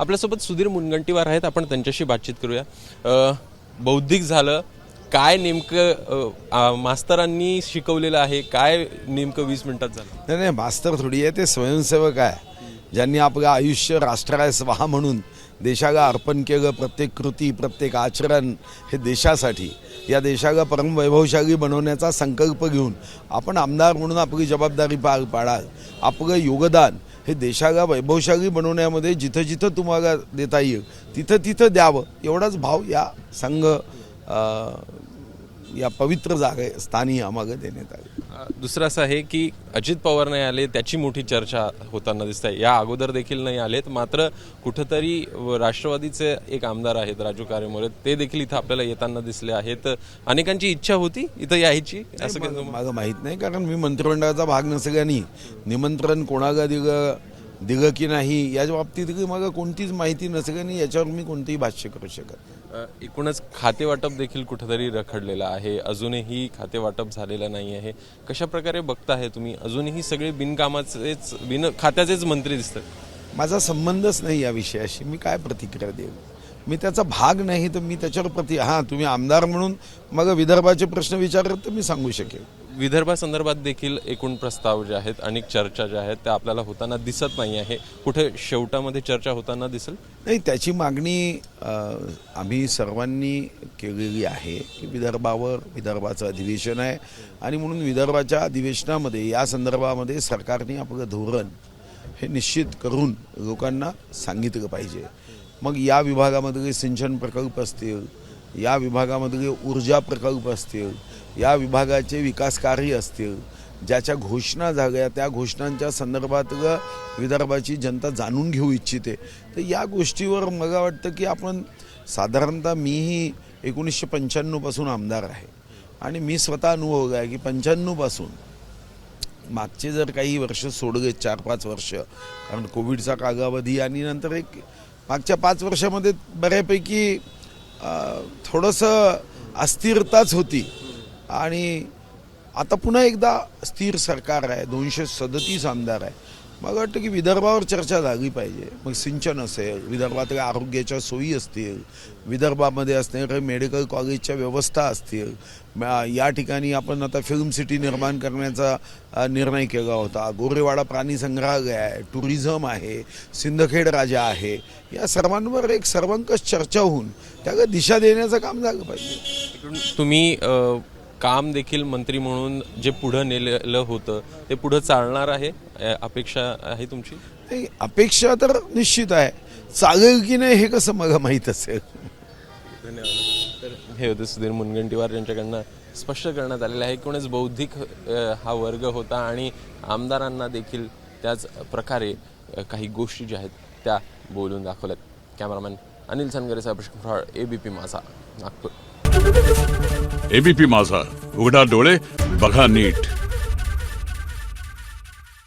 आपल्यासोबत सुधीर मुनगंटीवार आहेत, आपण त्यांच्याशी बातचीत करूया। बौद्धिक झालं काय नेमकं मास्तरांनी शिकवलेलं आहे, काय नेमकं 20 मिनिटात झालं? नाही मास्तर थोडी आहे, ते स्वयंसेवक आहे ज्यांनी आपलं आयुष्य राष्ट्राला स्वाहा म्हणून देशाला अर्पण केलं। प्रत्येक कृती प्रत्येक आचरण हे देशासाठी, या देशाला परम वैभवशाली बनवण्याचा संकल्प घेऊन आपण आमदार म्हणून आपली जबाबदारी पार पाडाल। आपलं योगदान हे देशाला वैभवशाली बनवण्यामध्ये जिथं जिथं तुम्हाला देता येईल तिथं तिथं द्यावं, एवढाच भाव या संघ या पवित्र जागे स्थानी आम्हाला देण्यात आले। दुसरं असं आहे की अजित पवार नाही आले, त्याची मोठी चर्चा होताना दिसत आहे। या अगोदर देखील नाही आलेत, मात्र कुठंतरी राष्ट्रवादीचे एक आमदार आहेत राजू कारेमोरे, ते देखील इथं आपल्याला येताना दिसले आहेत। अनेकांची इच्छा होती इथं यायची, असं काही मला माहीत नाही, कारण मी मंत्रिमंडळाचा भाग नसल्याने निमंत्रण कोणाला दिलं की नाही याच्या बाबतीत मला कोणतीच माहिती नसल्याने याच्यावर मी कोणतेही भाष्य करू शकत। एकूणच खाते वाटप देखील कुठेतरी रखडलेलं आहे, अजूनही खाते वाटप झालेलं नाही आहे। कशा प्रकारे बघताय तुम्ही? अजूनही सगळे बिनकामाचेच बिन खात्याचेच मंत्री दिसतात। माझा संबंधच नाही या विषयाशी, मी काय प्रतिक्रिया देऊ? मी त्याचा भाग नाही तर मी त्याच्यावर तुम्ही आमदार म्हणून मग विदर्भाचे प्रश्न विचारत तर मी सांगू शकेल। विदर्भासंदर्भात देखील एकूण प्रस्ताव जे आहेत, अनेक चर्चा ज्या आहेत त्या आपल्याला होताना दिसत नाही आहे। कुठे शेवटामध्ये चर्चा होताना दिसेल? नाही, त्याची मागणी आम्ही सर्वांनी केलेली आहे की विदर्भाचं अधिवेशन आहे आणि म्हणून विदर्भाच्या अधिवेशनामध्ये या संदर्भामध्ये सरकारने आपलं धोरण हे निश्चित करून लोकांना सांगितलं पाहिजे। मग या विभागामध्ये सिंचन प्रकल्प असतील, या विभागामध्ये ऊर्जा प्रकल्प असतील, या विभागाचे विकास कार्य असतील, ज्याच्या घोषणा झाल्या त्या घोषणांच्या संदर्भात विदर्भाची जनता जाणून घेऊ इच्छिते। तर या गोष्टीवर मला वाटतं की आपण साधारणतः मीही 1995 पासून आमदार आहे आणि मी स्वतः अनुभवलं आहे की 95 पासून मागचे जर काही वर्ष सोडले 4-5 वर्ष, कारण कोविडचा कालावधी आणि नंतर एक मागच्या 5 वर्षामध्ये बऱ्यापैकी थोडंसं अस्थिरताच होती आणि आता पुन्हा एकदा स्थिर सरकार आहे, 237 आमदार आहे। मला वाटतं की विदर्भावर चर्चा झाली पाहिजे। मग सिंचन असेल, विदर्भातल्या आरोग्याच्या सोयी असतील, विदर्भामध्ये असणाऱ्या मेडिकल कॉलेजच्या व्यवस्था असतील, या ठिकाणी आपण आता फिल्म सिटी निर्माण करण्याचा निर्णय केला होता, गोरेवाडा प्राणी संग्रहालय आहे, टुरिझम आहे, सिंदखेड राजा आहे, या सर्वांवर एक सर्वंकष चर्चा होऊन त्याला दिशा देण्याचं काम झालं पाहिजे। तुम्ही काम देखील मंत्री म्हणून जे पुढे नेलेलं होतं ते पुढे चालणार आहे, अपेक्षा आहे तुमची? नाही, अपेक्षा तर निश्चित आहे, चालेल की नाही हे कसं मला माहीत असेल। धन्यवाद। तर हे होते सुधीर मुनगंटीवार यांच्याकडनं स्पष्ट करण्यात आलेलं आहे। कोणीच बौद्धिक हा वर्ग होता आणि आमदारांना देखील त्याच प्रकारे काही गोष्टी ज्या आहेत त्या बोलून दाखवल्यात। कॅमेरामॅन अनिल सनगरे साहेब, एबीपी माझा, नागपूर। एबीपी माझा, उघडा डोळे बघा नीट।